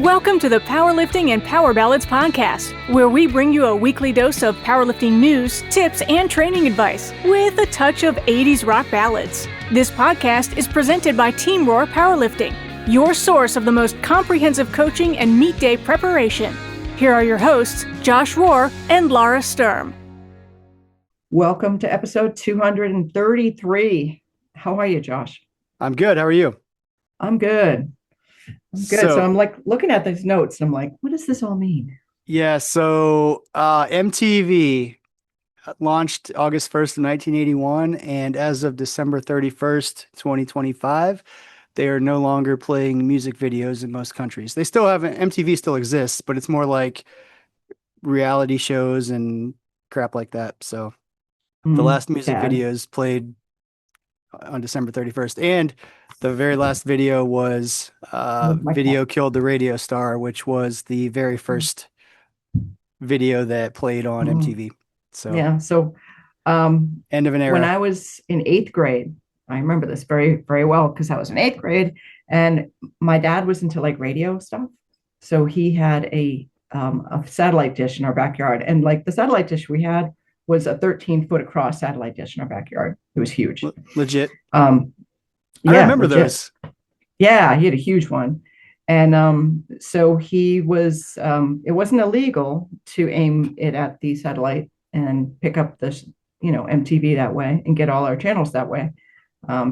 Welcome to the Powerlifting and Power Ballads podcast, where we bring you a weekly dose of powerlifting news, tips, and training advice with a touch of 80s rock ballads. This podcast is presented by Team Roar Powerlifting, your source of the most comprehensive coaching and meet day preparation. Here are your hosts, Josh Rohr and Laura Sturm. Welcome to episode 233. How are you, Josh? I'm good. How are you? I'm good. So I'm like looking at these notes and I'm like, what does this all mean? Yeah, so MTV launched August 1st of 1981, and as of December 31st, 2025, they are no longer playing music videos in most countries. They still have MTV still exists, but it's more like reality shows and crap like that. So the last music videos played on December 31st, and the very last video was Video Killed the Radio Star, which was the very first video that played on MTV. So yeah, so end of an era. When I was in 8th grade, I remember this very, very well because I was in 8th grade and my dad was into like radio stuff. So he had a satellite dish in our backyard, and like the satellite dish we had was a 13-foot across satellite dish in our backyard. It was huge. Legit. I remember those. Yeah, he had a huge one. And so he was, it wasn't illegal to aim it at the satellite and pick up this, MTV that way and get all our channels that way.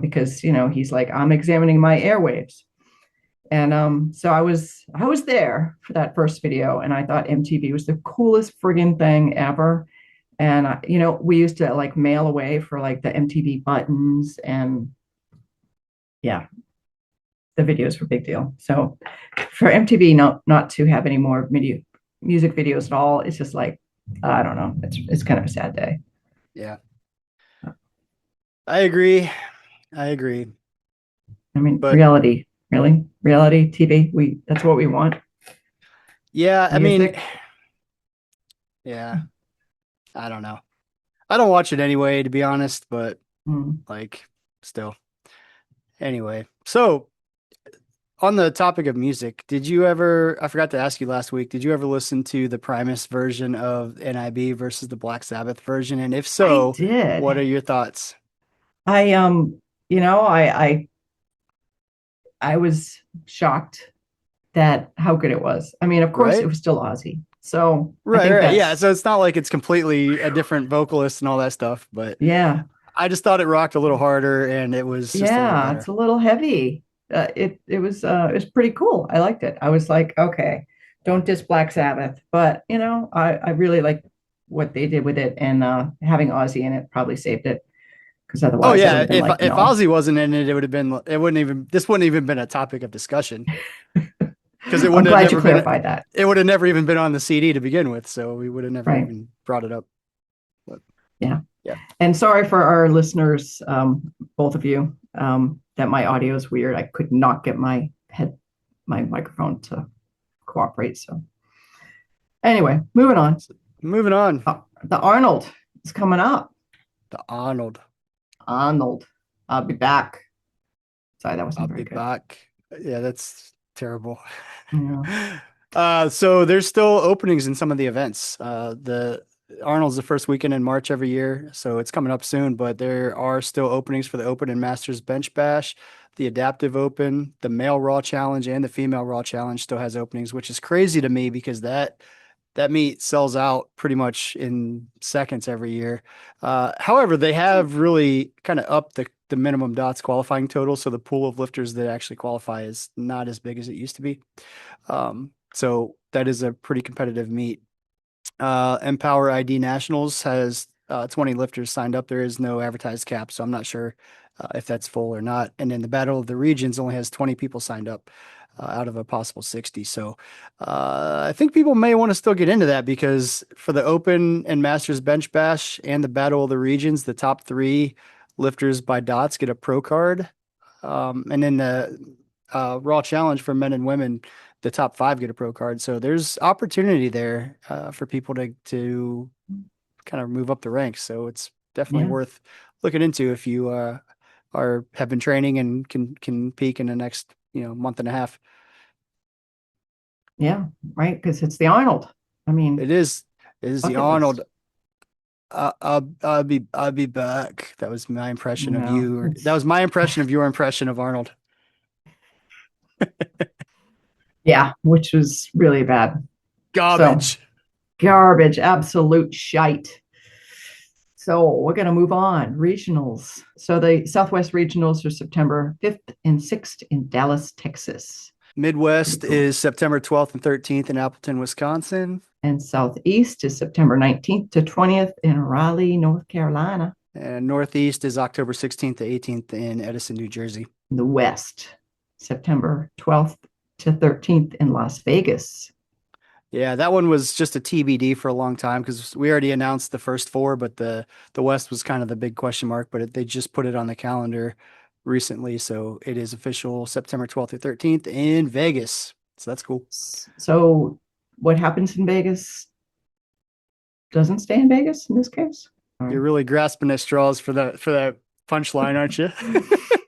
Because, he's like, I'm examining my airwaves. And so I was there for that first video, and I thought MTV was the coolest friggin' thing ever. And, we used to like mail away for like the MTV buttons, and yeah, the videos were a big deal. So for MTV not to have any more music videos at all, it's just like, I don't know. It's kind of a sad day. Yeah. I agree. I mean, but reality TV, that's what we want. Yeah, music. Yeah. I don't know. I don't watch it anyway, to be honest, but like still. Anyway, so on the topic of music, I forgot to ask you last week, did you ever listen to the Primus version of NIB versus the Black Sabbath version? And if so, I did. What are your thoughts? I was shocked that how good it was. I mean, of course, It was still Ozzy. So right. Yeah. So it's not like it's completely a different vocalist and all that stuff, but yeah, I just thought it rocked a little harder, and it was just it's a little heavy. It was pretty cool. I liked it. I was like, okay, don't diss Black Sabbath, but I really like what they did with it, and having Ozzy in it probably saved it, because otherwise, if Ozzy wasn't in it, this wouldn't even been a topic of discussion. Because it wouldn't have never been that. It would have never even been on the CD to begin with, so we would have never even brought it up. But, yeah. And sorry for our listeners, both of you, that my audio is weird. I could not get my microphone to cooperate. So anyway, moving on. The Arnold is coming up. The Arnold. I'll be back. Sorry, that wasn't very good. I'll be back. Yeah, that's terrible. Yeah. So there's still openings in some of the events. The Arnold's the first weekend in March every year, so it's coming up soon, but there are still openings for the Open and Masters Bench Bash, the Adaptive Open, the Male Raw Challenge, and the Female Raw Challenge still has openings, which is crazy to me because that meet sells out pretty much in seconds every year. However, they have really kind of upped the minimum DOTS qualifying total, so the pool of lifters that actually qualify is not as big as it used to be. So that is a pretty competitive meet. Empower ID Nationals has 20 lifters signed up. There is no advertised cap, so I'm not sure if that's full or not. And then the Battle of the Regions only has 20 people signed up out of a possible 60. So I think people may want to still get into that, because for the Open and Masters Bench Bash and the Battle of the Regions, the top 3 lifters by DOTS get a pro card. And then the Raw Challenge for men and women, the top 5 get a pro card. So there's opportunity there for people to kind of move up the ranks. So it's definitely worth looking into if you have been training and can peak in the next month and a half. Yeah, right. Because it's the Arnold. I mean, It is. It is the bucket Arnold. list. I'll be back. That was my impression of No, you. That it's was my impression of your impression of Arnold. yeah, which was really bad. So Garbage. garbage, absolute shite. So we're going to move on. Regionals. So the Southwest Regionals are September 5th and 6th in Dallas, Texas. Pretty Midwest cool. is September 12th and 13th in Appleton, Wisconsin. And Southeast is September 19th to 20th in Raleigh, North Carolina. And Northeast is October 16th to 18th in Edison, New Jersey. The West, September 12th to 13th in Las Vegas. Yeah, that one was just a TBD for a long time because we already announced the first four, but the West was kind of the big question mark. But they just put it on the calendar recently, so it is official September 12th through 13th in Vegas. So that's cool. So what happens in Vegas doesn't stay in Vegas in this case. All right. You're really grasping at straws for that punchline, aren't you?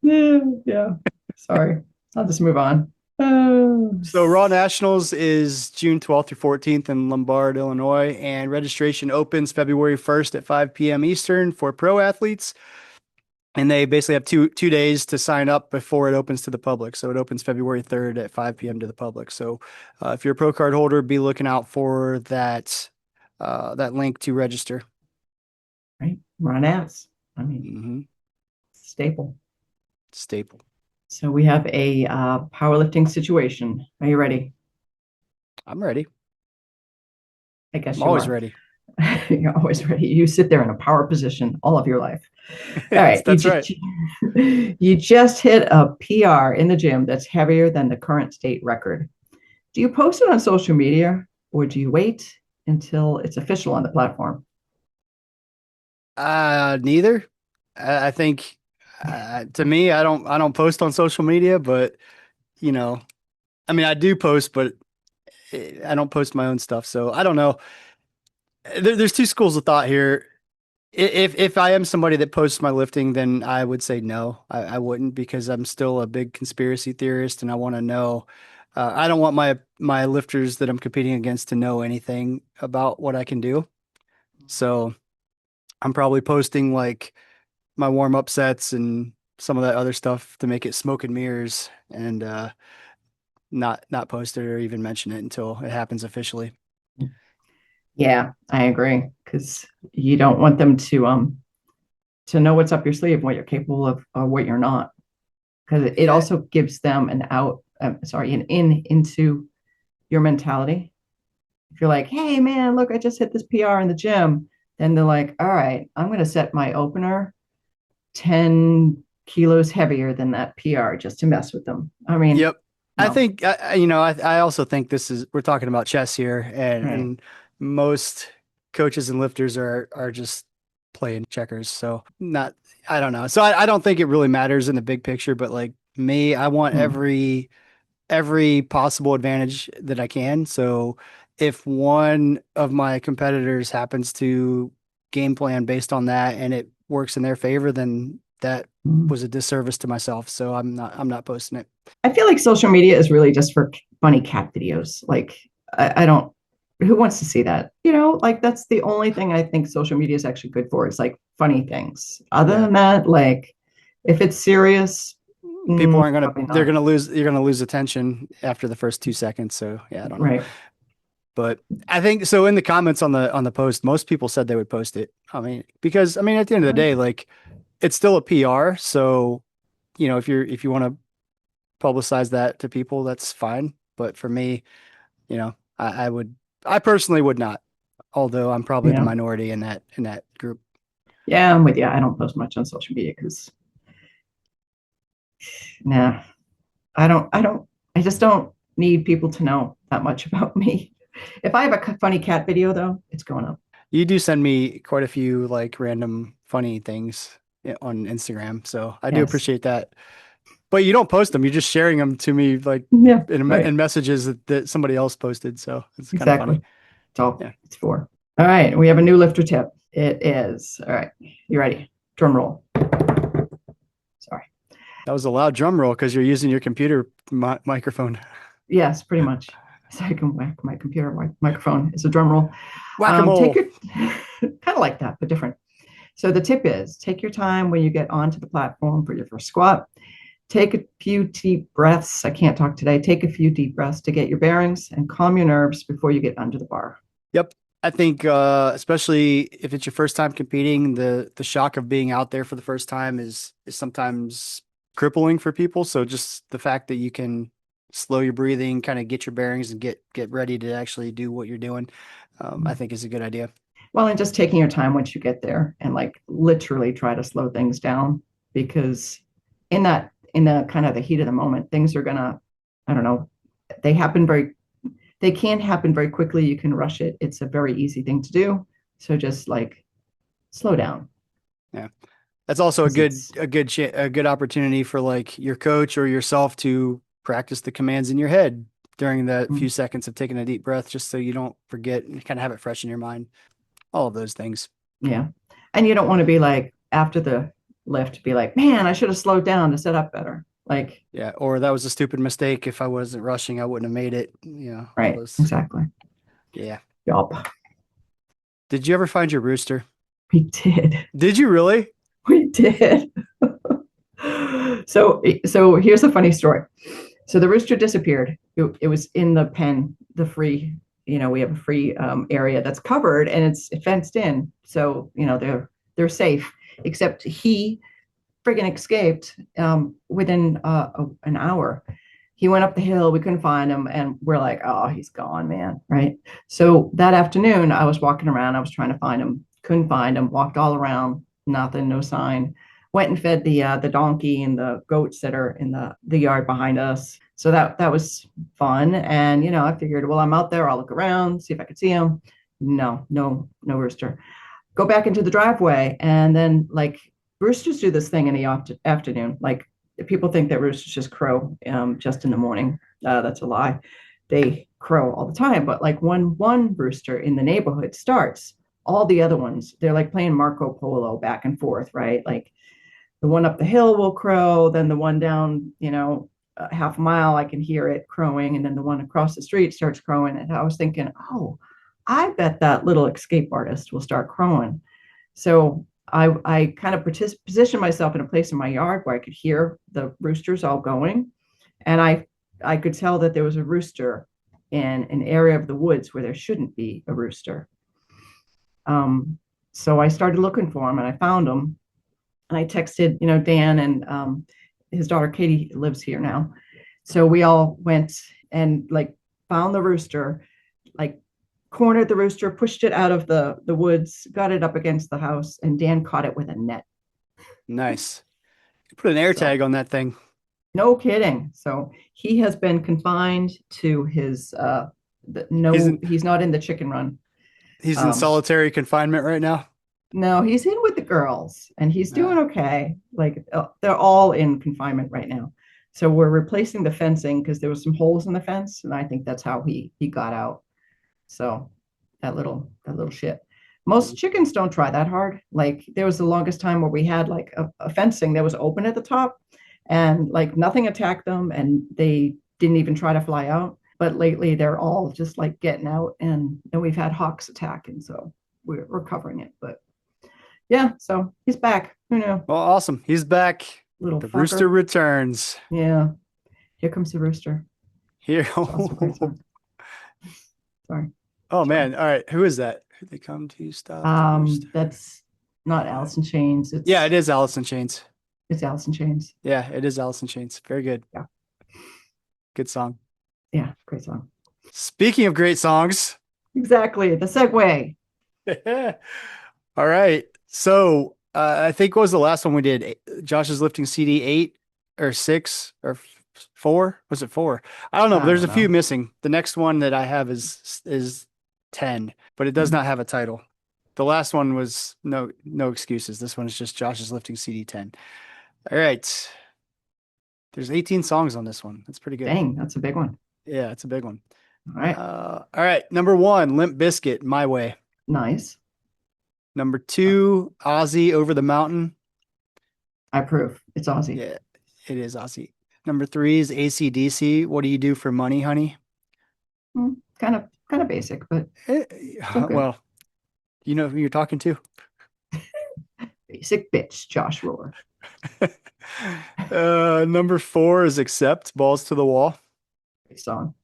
Yeah, yeah. Sorry. I'll just move on. So Raw Nationals is June 12th through 14th in Lombard, Illinois, and registration opens February 1st at 5 p.m. Eastern for pro athletes. And they basically have two days to sign up before it opens to the public. So it opens February 3rd at 5 p.m. to the public. So if you're a pro card holder, be looking out for that link to register. Right. Run ass. I mean, Mm-hmm. staple. Staple. So we have a powerlifting situation. Are you ready? I'm ready. I guess I'm you always are. ready. You're always ready. You sit there in a power position all of your life. All Yes, right. that's right. You just hit a PR in the gym that's heavier than the current state record. Do you post it on social media or do you wait until it's official on the platform? Neither. I think to me, I don't post on social media, but you know, I mean, I do post, but I don't post my own stuff. So I don't know. There's two schools of thought here. If I am somebody that posts my lifting, then I would say no, I wouldn't because I'm still a big conspiracy theorist and I want to know. I don't want my lifters that I'm competing against to know anything about what I can do. So I'm probably posting like my warm up sets and some of that other stuff to make it smoke and mirrors and not post it or even mention it until it happens officially. Yeah, I agree because you don't want them to know what's up your sleeve, what you're capable of, or what you're not, because it Yeah. also gives them an out, sorry, an in into your mentality. If you're like, hey man, look, I just hit this PR in the gym, then they're like, all right, I'm going to set my opener 10 kilos heavier than that PR just to mess with them. I mean, Yep. I no, think I also think we're talking about chess here right. and most coaches and lifters are just playing checkers. So not I don't know. So I don't think it really matters in the big picture, but like me, I want Hmm. every possible advantage that I can. So if one of my competitors happens to game plan based on that and it works in their favor, then that Hmm. was a disservice to myself. So I'm not posting it. I feel like social media is really just for funny cat videos. Like, I don't, who wants to see that? Like that's the only thing I think social media is actually good for is like funny things. Other Yeah. than that, like if it's serious, People aren't probably they're not. gonna you're gonna lose attention after the first 2 seconds. So yeah, I don't know. Right. But I think so in the comments on the post, most people said they would post it. I mean, because I mean at the end of the day, like it's still a PR. So, if you want to publicize that to people, that's fine. But for me, I personally would not, although I'm probably the Yeah. minority in that group. Yeah, I'm with you. I don't post much on social media because, nah, I just don't need people to know that much about me. If I have a funny cat video, though, it's going up. You do send me quite a few like random funny things on Instagram, so I do Yes. appreciate that. But you don't post them; you're just sharing them to me like Yeah. in Right. messages that somebody else posted. So it's kind of Exactly. funny. That's all Yeah, it's for. All right. We have a new lifter tip. It is. All right. You ready? Drum roll. Sorry. that was a loud drum roll because you're using your computer microphone. Yes, pretty much. so I can whack my computer microphone. It's a drum roll. Take Whack-a-mole. your kind of like that, but different. So the tip is take your time when you get onto the platform for your first squat. Take a few deep breaths. I can't talk today. Take a few deep breaths to get your bearings and calm your nerves before you get under the bar. Yep. I think especially if it's your first time competing, the shock of being out there for the first time is sometimes crippling for people. So just the fact that you can slow your breathing, kind of get your bearings and get ready to actually do what you're doing, I think is a good idea. Well, and just taking your time once you get there and like literally try to slow things down because in the kind of the heat of the moment, things are gonna, I don't know, they happen very they can happen very quickly. You can rush it. It's a very easy thing to do. So just like slow down Yeah. That's also because it's a good opportunity for like your coach or yourself to practice the commands in your head during that few seconds of taking a deep breath, just so you don't forget and kind of have it fresh in your mind. All of those things. yeah. And you don't want to be like after the lift, be like, man, I should have slowed down to set up better. Like, Yeah. Or that was a stupid mistake. If I wasn't rushing, I wouldn't have made it. All right, those. exactly. Yeah. Yup. Did you ever find your rooster? We did. Did you really? We did. So here's a funny story. So the rooster disappeared. It was in the pen, the free, we have a free area that's covered and it's fenced in. So, they're safe, except he friggin' escaped within an hour. He went up the hill. We couldn't find him. And we're like, oh, he's gone, man. Right. So that afternoon, I was walking around. I was trying to find him. Couldn't find him. Walked all around. Nothing. No sign. Went and fed the donkey and the goats that are in the yard behind us. So that was fun. And, I figured, well, I'm out there. I'll look around, see if I could see him. No rooster. Go back into the driveway. And then, like, roosters do this thing in the afternoon. Like, people think that roosters just crow just in the morning. That's a lie. They crow all the time. But like one rooster in the neighborhood starts, all the other ones, they're like playing Marco Polo back and forth, right? Like the one up the hill will crow, then the one down, a half a mile, I can hear it crowing, and then the one across the street starts crowing. And I was thinking, oh, I bet that little escape artist will start crowing. So I kind of positioned myself in a place in my yard where I could hear the roosters all going. And I could tell that there was a rooster in an area of the woods where there shouldn't be a rooster. So I started looking for him and I found him. And I texted, Dan and his daughter Katie lives here now. So we all went and like found the rooster, like cornered the rooster, pushed it out of the woods, got it up against the house, and Dan caught it with a net. Nice. Put an air So tag on that thing. no kidding. So he has been confined to his He's in he's not in the chicken run. he's in Um, solitary confinement right now. no, he's in with the girls and he's Uh, doing okay. Like they're all in confinement right now. So we're replacing the fencing because there was some holes in the fence, and I think that's how he got out. So that little shit. Most chickens don't try that hard. Like there was the longest time where we had like a fencing that was open at the top and like nothing attacked them and they didn't even try to fly out. But lately they're all just like getting out and then we've had hawks attack and so we're covering it. But yeah, so he's back. well, awesome. He's back. Little The rooster fucker. returns. Yeah. Here comes the rooster. Here. It's also a great song. Sorry. Oh Sorry. man. All right. Who is that? Who they come to stop the rooster? That's not Alice in Chains. Yeah, it is Alice in Chains. It's Alice in Chains. Yeah, it is Alice in Chains. Very good. Yeah. Good song. Yeah, great song. Speaking of great songs. Exactly. The segue. All right. So I think what was the last one we did? Josh is lifting CD 8 or 6 or 4. Was it 4? I don't know. But I there's a don't few know. missing. The next one that I have is 10, but it does not have a title. The last one was no excuses. This one is just Josh is lifting CD 10. All right. There's 18 songs on this one. That's pretty good. Dang, that's a big one. Yeah, it's a big one. All right. All right. Number 1, Limp Bizkit, My Way. Nice. Number 2, Ozzy, Over the Mountain. I approve. It's Aussie. Yeah, it is Ozzy. Number 3 is AC/DC, What Do You Do for Money, Honey? Kind of basic, but Eh, still good. well, you know who you're talking to. Basic bitch, Josh Rohr. Number 4 is Accept, Balls to the Wall. Great song.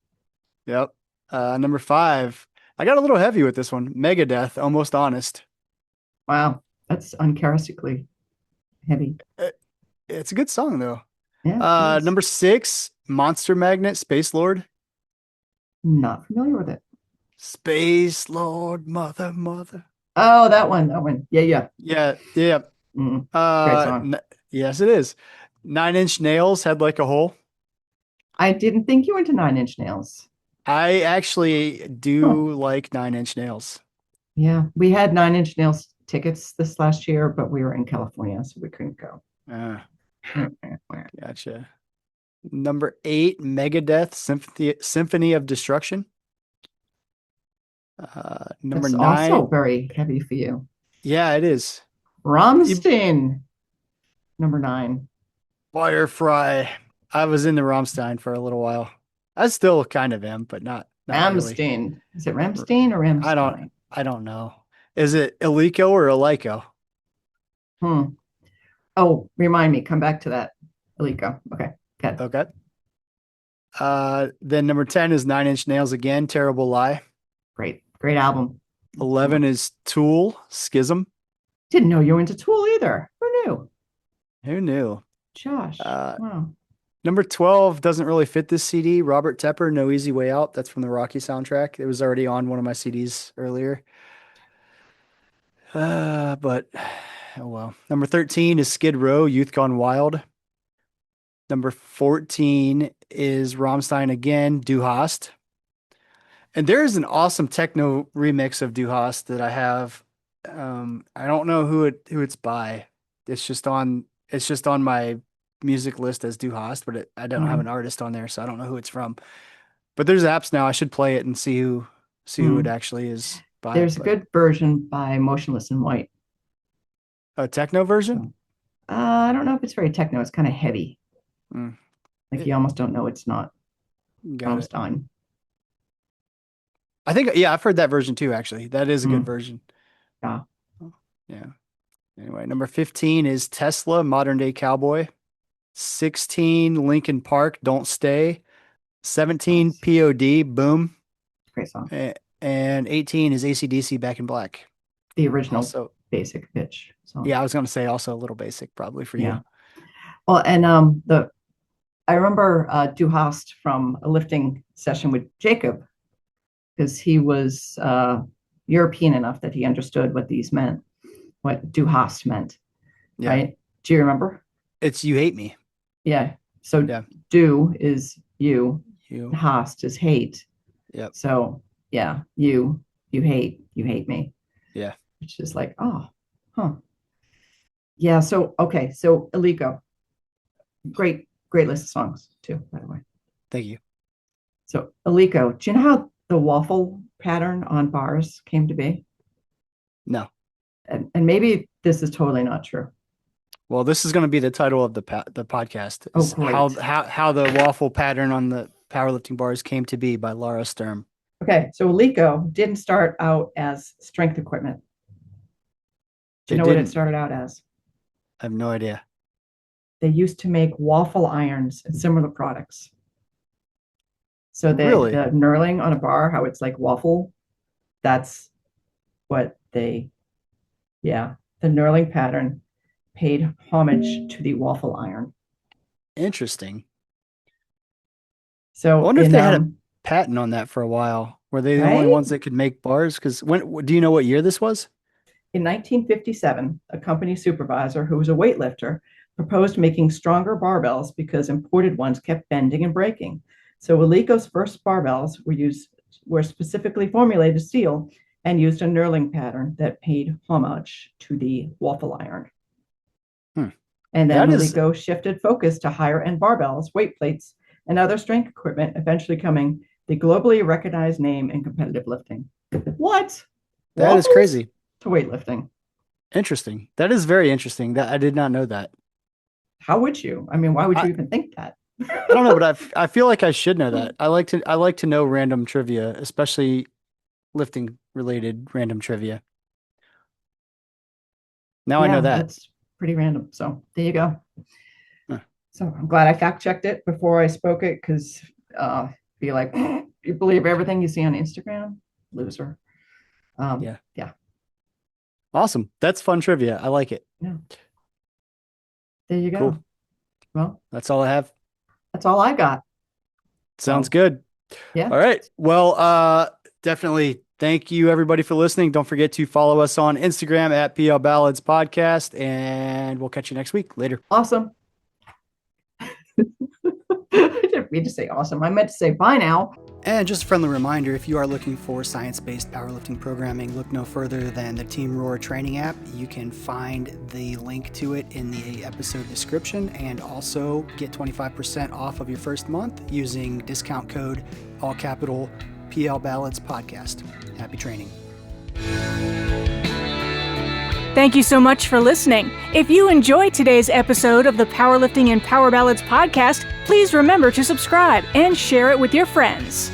Yep. Number 5, I got a little heavy with this one. Megadeth, Almost Honest. Wow, that's uncharacteristically heavy. Eh, It's a good song though. Yeah, it is. Number 6, Monster Magnet, Space Lord. Not familiar with it. Space Lord, mother, mother. Oh, that one. That one. Yeah, yeah. Yeah, yeah. Mm, great Uh, song. n yes, it is. 9 Inch Nails, Head Like a Hole. I didn't think you were into Nine Inch Nails. I actually Huh. do like 9 Inch Nails. Yeah, we had Nine Inch Nails tickets this last year, but we were in California, so we couldn't go. Uh, gotcha. Number 8, Megadeth, Symphony of Destruction. Number That's also 9, very heavy for you. yeah, it is. E- Rammstein, number 9. Firefly. I was in the Rammstein for a little while. I still kind of am, but not really. Ramstein. Is it R- Ramstein or I don't Ramstein? I don't know. Is it Eleiko or Eleiko? Hmm. Oh, remind me. Come back to that. Eleiko. Okay. Good. Okay. Then number 10 is 9 Inch Nails again, Terrible Lie. Great. Great album. 11 is Tool, Schism. Didn't know you were into Tool either. Who knew? Who knew? Josh. Uh, Wow. Number 12 doesn't really fit this CD. Robert Tepper, No Easy Way Out. That's from the Rocky soundtrack. It was already on one of my CDs earlier. But oh well. Number 13 is Skid Row, Youth Gone Wild. Number 14 is Rammstein again, Du Hast. And there is an awesome techno remix of Du Hast that I have. I don't know who it's by. It's just on my music list as Du Hast, but I don't have an Mm, artist on there, so I don't know who it's from. But there's apps now. I should play it and see who it mm. actually is by. There's a But good version by Motionless in White. a techno version? So I don't know if it's very techno. It's kind of heavy. Mm, Like it, you almost don't know it's not got it. Rammstein. I think yeah, I've heard that version too, actually. That is a good Mm, version. yeah. Oh, yeah. Anyway, number 15 is Tesla, Modern Day Cowboy. 16, Linkin Park, Don't Stay. 17, Nice. POD, Boom. Great song. And 18 is AC/DC, Back in Black. The original Also, basic pitch song. yeah, I was going to say also a little basic probably for you. Yeah. Well, and the I remember Du Hast from a lifting session with Jacob because he was European enough that he understood what these meant, what Du Hast meant, Yeah. right? Do you remember? It's You Hate Me. Yeah. So Yeah. Du is you, You. Hast is hate. Yep. So yeah, you hate me, Yeah. which is like, oh, huh. Yeah. So okay. So Eleiko, great list of songs too, by the way. Thank you. So Eleiko, do you know how the waffle pattern on bars came to be? No. And maybe this is totally not true. Well, this is going to be the title of the podcast Oh, is how great. how the waffle pattern on the powerlifting bars came to be by Laura Sturm. Okay, so Eleiko didn't start out as strength equipment. Do you It know what it didn't. started out as? I have no idea. They used to make waffle irons and similar products. So Really? the knurling on a bar, how it's like waffle, that's what yeah, the knurling pattern paid homage to the waffle iron. Interesting. I So wonder if in they had a patent on that for a while. Were they the only right ones that could make bars? Because do you know what year this was? in 1957, a company supervisor who was a weightlifter proposed making stronger barbells because imported ones kept bending and breaking. So Eleiko's first barbells were specifically formulated steel and used a knurling pattern that paid homage to the waffle iron. Hmm. And then That is Eleiko shifted focus to higher end barbells, weight plates, and other strength equipment, eventually becoming the globally recognized name in competitive lifting. What? that is Waffles crazy. to weightlifting. Interesting. That is very interesting. That I did not know that. How would you? I mean, why would I you even think that? I don't know, but I feel like I should know that. I like to know random trivia, especially lifting related random trivia. Now I know Yeah, that. that's pretty random. So there you go. Huh. So I'm glad I fact checked it before I spoke it because be like, you believe everything you see on Instagram? Loser. Yeah. Yeah. Awesome. That's fun trivia. I like it. Yeah. There you go. Cool. Well, That's all I have. that's all I got. Sounds So, good. yeah. All right. Well, definitely thank you everybody for listening. Don't forget to follow us on Instagram at PL Ballads Podcast, and we'll catch you next week. Later. Awesome. I didn't mean to say awesome. I meant to say bye now. And just a friendly reminder, if you are looking for science-based powerlifting programming, look no further than the Team Roar training app. You can find the link to it in the episode description, and also get 25% off of your first month using discount code, all capital, PL Ballads Podcast. Happy training. Thank you so much for listening. If you enjoyed today's episode of the Powerlifting and Power Ballads podcast, please remember to subscribe and share it with your friends.